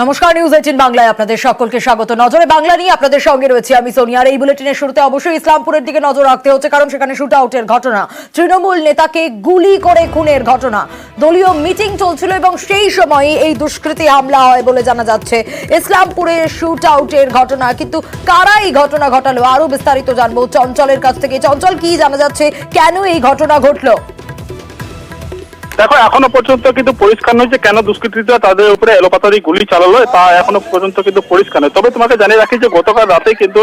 নমস্কার, নিউজ 18 বাংলায় আপনাদের সকলকে স্বাগত। নজরে বাংলা নিয়ে আপনাদের সঙ্গে রয়েছে আমি সোনিয়া। আর এই বুলেটিনের শুরুতে অবশ্যই ইসলামপুরের দিকে নজর রাখতে হচ্ছে, কারণ সেখানে শুট আউটের ঘটনা, তৃণমূল নেতাকে গুলি করে খুনের ঘটনা। দলীয় মিটিং চলছিল এবং সেই সময় এই দুষ্কৃতী হামলা হয় বলে জানা যাচ্ছে। ইসলামপুরে শুট আউটের ঘটনা, কিন্তু কারা এই ঘটনা ঘটালো আরো বিস্তারিত জানবো চঞ্চলের কাছ থেকে। চঞ্চল, কি জানা যাচ্ছে, কেন এই ঘটনা ঘটলো? দেখো, এখনো পর্যন্ত কিন্তু পরিষ্কার নয় যে কেন দুষ্কৃতীরা তাদের উপরে এলোপাতাড়ি গুলি চালালো, তা এখনো পর্যন্ত কিন্তু পরিষ্কার নয়। তবে তোমাকে জানিয়ে রাখি যে গতকাল রাতে কিন্তু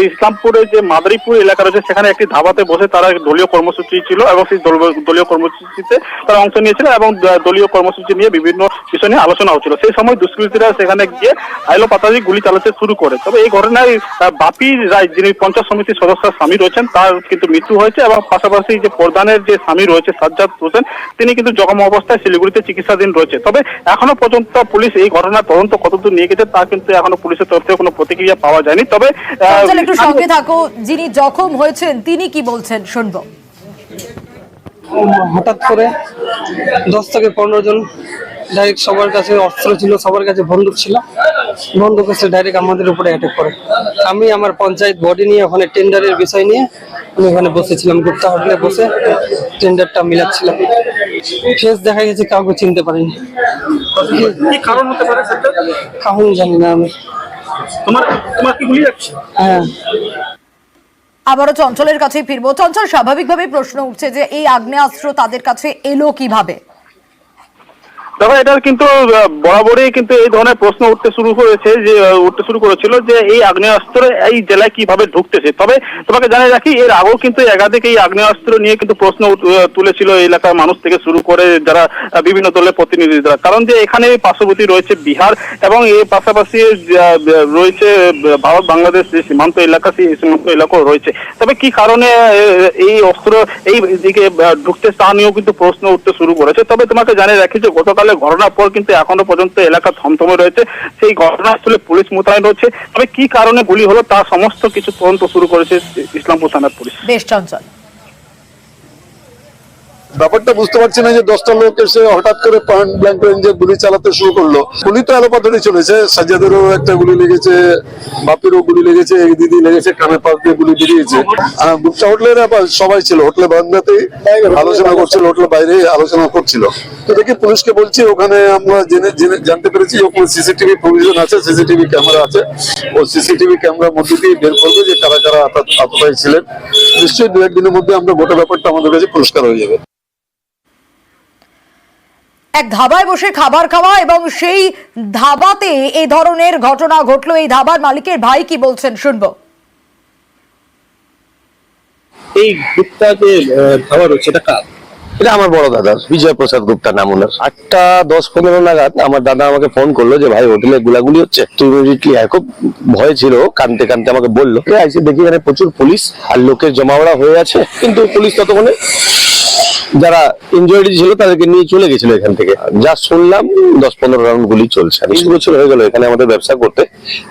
ইসলামপুরের যে মাদারীপুর এলাকা রয়েছে সেখানে একটি ধাবাতে বসে তারা দলীয় কর্মসূচি ছিল এবং সেই দলীয় কর্মসূচিতে তারা অংশ নিয়েছিল এবং দলীয় কর্মসূচি নিয়ে বিভিন্ন বিষয় নিয়ে আলোচনা হচ্ছিল। সেই সময় দুষ্কৃতীরা সেখানে গিয়ে এলোপাতাড়ি গুলি চালাতে শুরু করে। তবে এই ঘটনায় বাপি রায়, যিনি পঞ্চায়েত সমিতির সদস্য স্বামী রয়েছেন, তার কিন্তু মৃত্যু হয়েছে এবং পাশাপাশি যে প্রধানের যে স্বামী রয়েছে সাজ্জাদ হোসেন, তিনি কিন্তু জখম অবস্থায় শিলিগুড়িতে চিকিৎসাধীন রয়েছে। তবে এখনো পর্যন্ত পুলিশ এই ঘটনার তদন্ত কতদূর নিয়ে গেছে তা কিন্তু এখনো পুলিশের তরফ থেকে কোনো প্রতিক্রিয়া পাওয়া যায়নি। তবে একটু সঙ্গে থাকো, যিনি জখম হয়েছেন তিনি কি বলছেন শুনবো। হঠাৎ করে 10 থেকে 15 জন ডাইরেক্ট সবার কাছে অস্ত্র ছিল, সবার কাছে বন্দুক ছিল, বন্দুক এসে ডাইরেক্ট আমাদের উপরে অ্যাটাক করে। আমি আমার পঞ্চায়েত বডি নিয়ে ওখানে টেন্ডারের বিষয় নিয়ে আমি ওখানে বসেছিলাম, গুপ্তা হোটেলে বসে টেন্ডারটা মিলাচ্ছিলাম। ফেস দেখা গেছে, কাউকে চিনতে পারিনি। কি কারণ হতে পারে সেটা কারণ জানি না আমি। তোমার কি গুলি যাচ্ছে? হ্যাঁ, আবারও চঞ্চলের কাছেই ফিরবো। চঞ্চল, স্বাভাবিকভাবে প্রশ্ন উঠছে যে এই আগ্নেয়াস্ত্র তাদের কাছে এলো কিভাবে? তবে এটার কিন্তু বরাবরই কিন্তু এই ধরনের প্রশ্ন উঠতে শুরু করেছিল যে এই আগ্নেয়াস্ত্র এই জেলায় কিভাবে ঢুকতেছে। তবে তোমাকে জানিয়ে রাখি, এর আগেও কিন্তু একাধিক এই আগ্নেয়াস্ত্র নিয়ে কিন্তু প্রশ্ন তুলেছিল এলাকার মানুষ থেকে শুরু করে যারা বিভিন্ন দলের প্রতিনিধিরা। কারণ যে এখানে পার্শ্ববর্তী রয়েছে বিহার এবং এর পাশাপাশি রয়েছে ভারত বাংলাদেশ যে সীমান্ত এলাকা, সেই সীমান্ত এলাকাও রয়েছে। তবে কি কারণে এই অস্ত্র এই দিকে ঢুকতে তা নিয়েও কিন্তু প্রশ্ন উঠতে শুরু করেছে। তবে তোমাকে জানিয়ে রাখি যে গতকাল ঘটনার পর কিন্তু এখনো পর্যন্ত এলাকা থমথমে রয়েছে, সেই ঘটনাস্থলে পুলিশ মোতায়েন রয়েছে। তবে কি কারণে গুলি হলো তা সমস্ত কিছু তদন্ত শুরু করেছে ইসলামপুর থানার পুলিশ। বেশ চঞ্চল, ব্যাপারটা বুঝতে পারছি না যে 10টা লোক এসে হঠাৎ করে পয়েন্ট ব্ল্যাঙ্ক রেঞ্জে গুলি চালাতে শুরু করলো। গুলি তো এলোপাতাড়ি চলেছে, সাজ্জাদেরও একটা গুলি লেগেছে, বাপিরও গুলি লেগেছে, এক দিদি লেগেছে, কানে পাশ দিয়ে গুলি বেরিয়েছে। গুপ্তা হোটেলের সবাই ছিল, হোটেলে বাংলাতেই আলোচনা করছিল, হোটেলের বাইরে আলোচনা করছিল। তো দেখি পুলিশকে বলছি, ওখানে আমরা জানতে পেরেছি ওখানে সিসিটিভি প্রভিশন আছে, সিসিটিভি ক্যামেরা আছে। ও সিসিটিভি ক্যামেরার মধ্যে দিয়ে বের করবে যে কারা কারা আততায়ী ছিলেন। নিশ্চয়ই 2-1 দিনের মধ্যে আমরা গোটা ব্যাপারটা আমাদের কাছে পরিষ্কার হয়ে যাবে। এক ধাবায় বসে খাবার খাওয়া এবং সেই ধাবাতে এই ধরনের ঘটনা ঘটলো। এই ধাবার মালিকের ভাই কি বলছেন শুনবো। এই গুপ্তা যে ধাবা রয়েছে এটা কার? এটা আমার বড় দাদা বিজয় প্রসাদ গুপ্তা নাম ওনার। 8:10-15 নাগাদ আমার দাদা আমাকে ফোন করলো যে ভাই হোটেলে গুলাগুলি হচ্ছে, তুই ইমিডিয়েটলি খুব ভয় ছিল, কানতে কানতে আমাকে বললো। আইসি দেখি এখানে প্রচুর পুলিশ আর লোকের জমাওড়া হয়ে আছে, কিন্তু পুলিশ ততক্ষণে যারা ইনজয়েড ছিল তাদেরকে নিয়ে চলে গেছিল এখান থেকে। যা শুনলাম 10-15 রাউন্ড গুলি চলছে। 20 বছর হয়ে গেল এখানে আমাদের ব্যবসা করতে,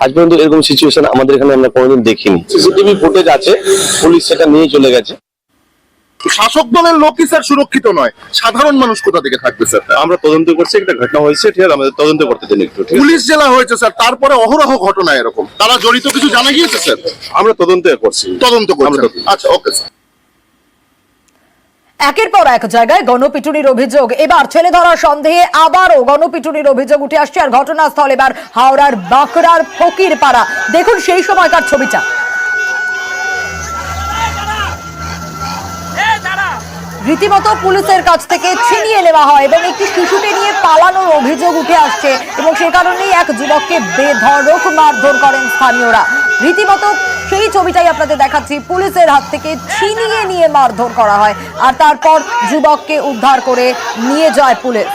আজ পর্যন্ত এরকম সিচুয়েশন আমাদের এখানে আমরা কোনোদিন দেখিনি। সিসিটিভি ফুটেজ আছে, পুলিশ সেটা নিয়ে চলে গেছে। শাসক দলের লোক কি স্যার সুরক্ষিত নয়, সাধারণ মানুষ কোথা থেকে থাকবে স্যার? আমরা তদন্ত করছি, একটা ঘটনা হয়েছে, ঠিক আছে, আমাদের তদন্ত করতে দিন একটু। পুলিশ জেলা হয়েছে স্যার, তারপরে অহরহ ঘটনা এরকম, তারা জড়িত কিছু জানা গিয়েছে স্যার? আমরা তদন্ত করছি। আচ্ছা, ওকে স্যার। একের পর এক জায়গায় গণপিটুনির অভিযোগ, এবার ছেলে ধরার সন্দেহে আবারও গণপিটুনির অভিযোগ উঠে আসছে। আর ঘটনাস্থল এবার হাওড়ার বাঁকড়ার ফকিরপাড়া। দেখুন সেই সময়কার ছবিটা। রীতিমতো পুলিশের কাছ থেকে ছিনিয়ে নেওয়া হয় এবং একটি শিশুকে নিয়ে পালানোর অভিযোগ উঠে আসছে এবং সে কারণেই এক যুবককে বেধড়ক মারধর করেন স্থানীয়রা। রীতিমতো সেই ছবিটাই আপনাদের দেখাচ্ছি, পুলিশের হাত থেকে ছিনিয়ে নিয়ে মারধর করা হয় আর তারপর যুবককে উদ্ধার করে নিয়ে যায় পুলিশ।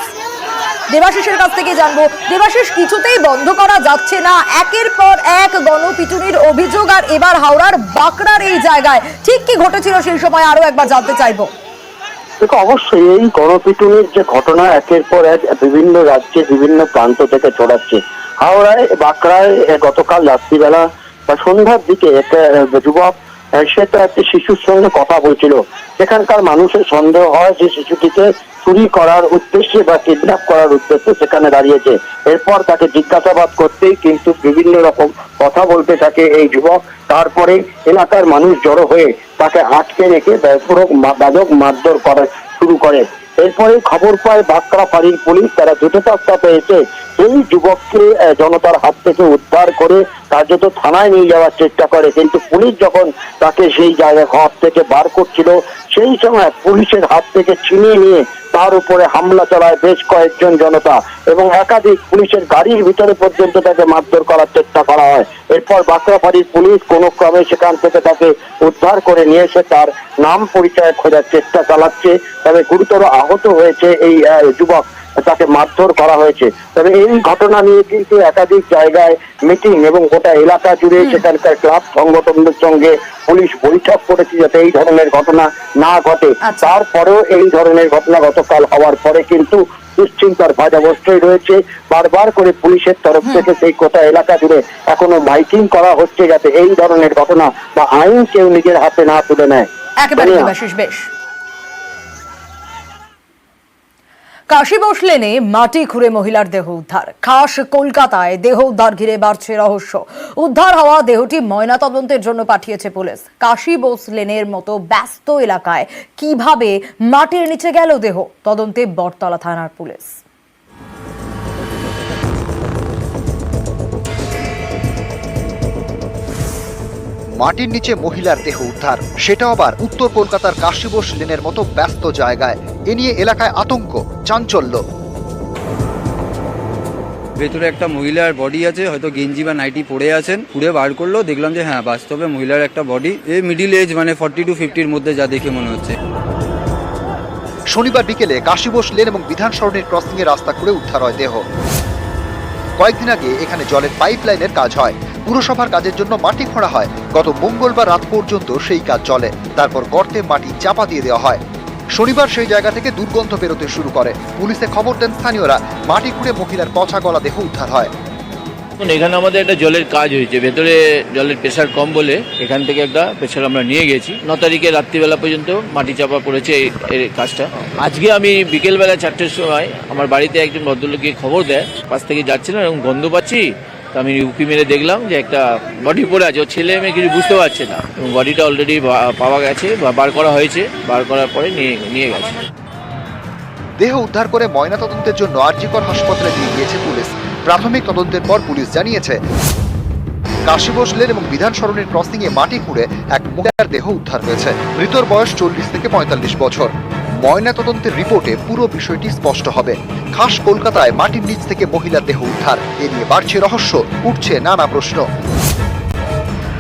দেবাশিসের কাছ থেকে জানবো, দেবাশিস, কিছুতেই বন্ধ করা যাচ্ছে না একের পর এক গণপিটুনির অভিযোগ, আর এবার হাওড়ার বাঁকড়ার এই জায়গায় ঠিক কি ঘটেছিল সেই সময় আরো একবার জানতে চাইবো। দেখো, অবশ্যই এই গণপিটুনির যে ঘটনা একের পর এক বিভিন্ন রাজ্যে বিভিন্ন প্রান্ত থেকে ছড়াচ্ছে। হাওড়ায় বাঁকড়ায় গতকাল রাত্রিবেলা বা সন্ধ্যার দিকে একটা যুবক, সে তো একটি শিশুর সঙ্গে কথা বলছিল। সেখানকার মানুষের সন্দেহ হয় যে শিশুটিকে চুরি করার উদ্দেশ্যে বা কিডন্যাপ করার উদ্দেশ্যে সেখানে দাঁড়িয়েছে। এরপর তাকে জিজ্ঞাসাবাদ করতেই কিন্তু বিভিন্ন রকম কথা বলতে থাকে এই যুবক। তারপরে এলাকার মানুষ জড়ো হয়ে তাকে আটকে রেখে ব্যাপক মারধর করা শুরু করে। এরপরে খবর পায় বাঁকড়া ফাঁড়ির পুলিশ, তারা দ্রুততাস্থা পেয়েছে এই যুবককে জনতার হাত থেকে উদ্ধার করে কার্যত থানায় নিয়ে যাওয়ার চেষ্টা করে। কিন্তু পুলিশ যখন তাকে সেই জায়গায় ঘর থেকে বার করছিল, সেই সময় পুলিশের হাত থেকে ছিনিয়ে নিয়ে তার উপরে হামলা চালায় বেশ কয়েকজন জনতা এবং একাধিক পুলিশের গাড়ির ভিতরে পর্যন্ত তাকে মারধর করার চেষ্টা করা হয়। এরপর বাঁকড়া ফাঁড়ির পুলিশ কোনো ক্রমে সেখান থেকে তাকে উদ্ধার করে নিয়ে এসে তার নাম পরিচয় খোঁজার চেষ্টা চালাচ্ছে। তবে গুরুতর আহত হয়েছে এই যুবক, তাকে মারধর করা হয়েছে। তবে এই ঘটনা নিয়ে কিন্তু একাধিক জায়গায় মিটিং এবং গোটা এলাকা জুড়ে সেখানকার ক্লাব সংগঠনদের সঙ্গে পুলিশ বৈঠক করেছে যাতে এই ধরনের ঘটনা না ঘটে। তারপরেও এই ধরনের ঘটনা গতকাল হওয়ার পরে কিন্তু দুশ্চিন্তার ভাজ অবস্থায় রয়েছে। বারবার করে পুলিশের তরফ থেকে সেই গোটা এলাকা জুড়ে এখনো মাইকিং করা হচ্ছে যাতে এই ধরনের ঘটনা বা আইন কেউ নিজের হাতে না তুলে নেয়। একেবারে বেশ। কাশীবোস লেনে মাটি খুঁড়ে মহিলার দেহ উদ্ধার। খাস কলকাতায় দেহ উদ্ধার ঘিরে বাড়ছে রহস্য। উদ্ধার হওয়া দেহটি ময়নাতদন্তের জন্য পাঠিয়েছে পুলিশ। কাশীবোস লেনের মতো ব্যস্ত এলাকায় কিভাবে মাটির নিচে গেল দেহ, তদন্তে বটতলা থানার পুলিশ। মাটির নিচে মহিলার দেহ উদ্ধার, সেটা আবার উত্তর কলকাতার কাশীবোস লেনের মতো ব্যস্ত জায়গায়। এ নিয়ে এলাকায় আতঙ্ক, চাঞ্চল্য। ভেতরে একটা মহিলার বডি আছে, হয়তো গেঞ্জি বা নাইটি পরে আছেন। পুড়ে বার করলো, দেখলাম যে হ্যাঁ বাস্তবে মহিলার একটা বডি। এই মিডিল এজ, মানে 40 to 50 মধ্যে যা দেখে মনে হচ্ছে। শনিবার বিকেলে কাশীবোস লেন এবং বিধান সরণির ক্রসিং এ রাস্তা খুঁড়ে উদ্ধার হয় দেহ। কয়েকদিন আগে এখানে জলের পাইপ লাইনের কাজ হয়, পুরসভার কাজের জন্য মাটি খোঁড়া হয়। গত মঙ্গলবার রাত পর্যন্ত সেই কাজ চলে, তারপর গর্তে মাটি চাপা দিয়ে দেওয়া হয়। শনিবার সেই জায়গা থেকে দুর্গন্ধ বেরোতে শুরু করে। পুলিশে খবর দেন স্থানীয়রা। মাটি খুঁড়ে মহিলার পচা গলা দেহ উদ্ধার হয়। এখানে আমাদের একটা জলের কাজ হয়েছে, ভেতরে জলের প্রেশার কম বলে এখান থেকে একটা প্রেশার আমরা নিয়ে গেছি। 9 তারিখে রাত্রিবেলা পর্যন্ত মাটি চাপা পড়েছে এই কাজটা। আজকে আমি বিকেলবেলা 4টের সময় আমার বাড়িতে একজন ভদ্রলোককে খবর দেয়, পাশ থেকে যাচ্ছিলাম এবং গন্ধ পাচ্ছি। তো আমি উঁকি মেরে দেখলাম যে একটা বডি পড়ে আছে। ও ছেলে মেয়ে কিছু বুঝতে পারছে না এবং বডিটা অলরেডি পাওয়া গেছে বা বার করা হয়েছে। বার করার পরে নিয়ে গেছে। দেহ উদ্ধার করে ময়নাতদন্তের জন্য আরজিকর হাসপাতালে নিয়ে গিয়েছে পুলিশ। প্রাথমিক তদন্তের পর পুলিশ জানিয়েছে কাশীবোস লেন এবং বিধান সরণির ক্রসিং এ মাটি খুঁড়ে এক মহিলার দেহ উদ্ধার হয়েছে। মৃতর বয়স 40 থেকে 45 বছর। ময়নাতদন্তের রিপোর্টে পুরো বিষয়টি স্পষ্ট হবে। খাস কলকাতায় মাটির নিচ থেকে মহিলার দেহ উদ্ধার, এ নিয়ে বাড়ছে রহস্য, উঠছে নানা প্রশ্ন।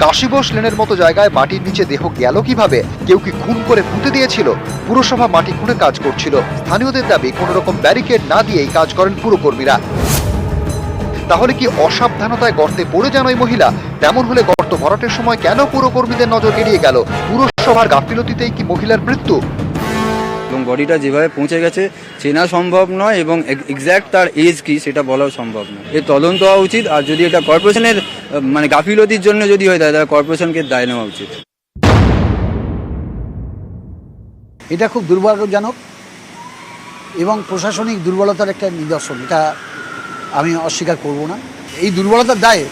কাশীবোস লেনের মতো জায়গায় মাটির নিচে দেহ গেল কিভাবে? কেউ কি খুন করে পুঁতে দিয়েছিল? পুরসভা মাটি খুঁড়ে কাজ করছিল। স্থানীয়দের দাবি কোন রকম ব্যারিকেড না দিয়েই কাজ করেন পুরকর্মীরা। তাহলে কি অসাবধানতায় গর্তে পড়ে যান ওই মহিলা? তেমন হলে গর্ত ভরাটের সময় কেন পুরকর্মীদের নজর এড়িয়ে গেল? পুরসভার গাফিলতিতেই কি মহিলার মৃত্যু? এবং বডিটা যেভাবে পৌঁছে গেছে চেনা সম্ভব নয় এবং এক্স্যাক্ট তার এজ কি সেটা বলাও সম্ভব নয়। এর তদন্ত হওয়া উচিত। আর যদি এটা কর্পোরেশনের মানে গাফিলতির জন্য যদি হয় তাহলে কর্পোরেশনকে দায় নেওয়া উচিত। এটা খুব দুর্ভাগ্যজনক এবং প্রশাসনিক দুর্বলতার একটা নিদর্শন, এটা আমি অস্বীকার করব না। এই দুর্বলতার দায়ে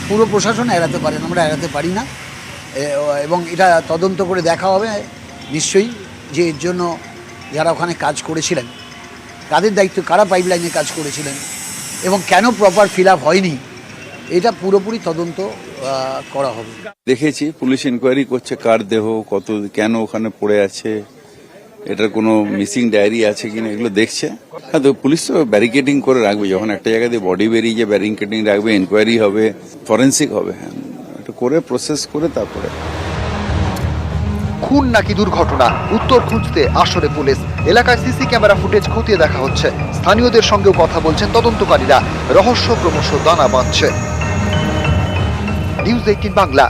পুরো প্রশাসন এড়াতে পারেন, আমরা এড়াতে পারি না। এবং এটা তদন্ত করে দেখা হবে নিশ্চয়ই যে এর জন্য যারা ওখানে কাজ করেছিলেন তাদের দায়িত্ব, কারা পাইপলাইনে কাজ করেছিলেন এবং কেন প্রপার ফিল আপ হয়নি, এটা পুরোপুরি তদন্ত করা হবে। দেখেছি পুলিশ ইনকোয়ারি করছে কার দেহ কত কেন ওখানে পড়ে আছে, এটার কোনো মিসিং ডায়েরি আছে কিনা এগুলো দেখছে। হ্যাঁ, তো পুলিশ তো ব্যারিকেডিং করে রাখবে, যখন একটা জায়গা দিয়ে বডি বেরিয়ে যায় ব্যারিকেডিং রাখবে, ইনকোয়ারি হবে, ফরেন্সিক হবে। হ্যাঁ, এটা করে প্রসেস করে তারপরে। খুন নাকি দুর্ঘটনা, উত্তর খুঁজতে আসরে পুলিশ। এলাকায় সিসি ক্যামেরা ফুটেজ খতিয়ে দেখা হচ্ছে। স্থানীয়দের সঙ্গেও কথা বলছেন তদন্তকারীরা। রহস্য ক্রমশ দানা বাঁধছে। নিউজ 18 বাংলা।